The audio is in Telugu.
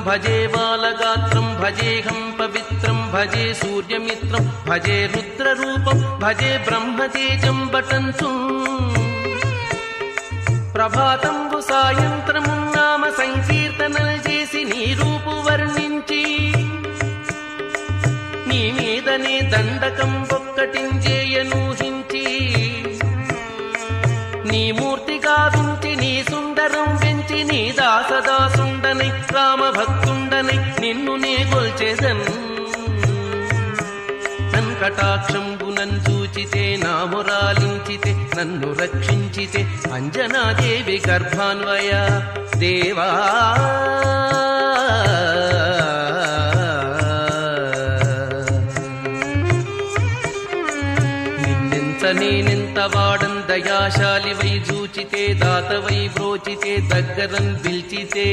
భజే బాలగాత్రం భజేహం పవిత్రం భజే సూర్యమిత్రం భజే రుద్రరూపం భజే బ్రహ్మతేజం బటంచు ప్రభాతంబు సాయంత్రము నామ సంకీర్తనలు చేసి నీ రూపు వర్ణించి నీ మీదనే దండకం ఒక్కటించేయనూహించి నీ మూర్తి గావించి నీ సుందరం పెంచి నీ దాసదాసుండనై రామభక్తుండనై నిన్ను నే గొల్చెదన్ కటాక్షంబునన్ చూచితే నా మురాలించితే నన్ను రక్షించితే అంజనాదేవి గర్భాన్వయ దేవా నిన్నెంత నేనెంత వాడం దయాశాలి వై చూచితే దాతవై బ్రోచితే దగ్గరన్ పిల్చితే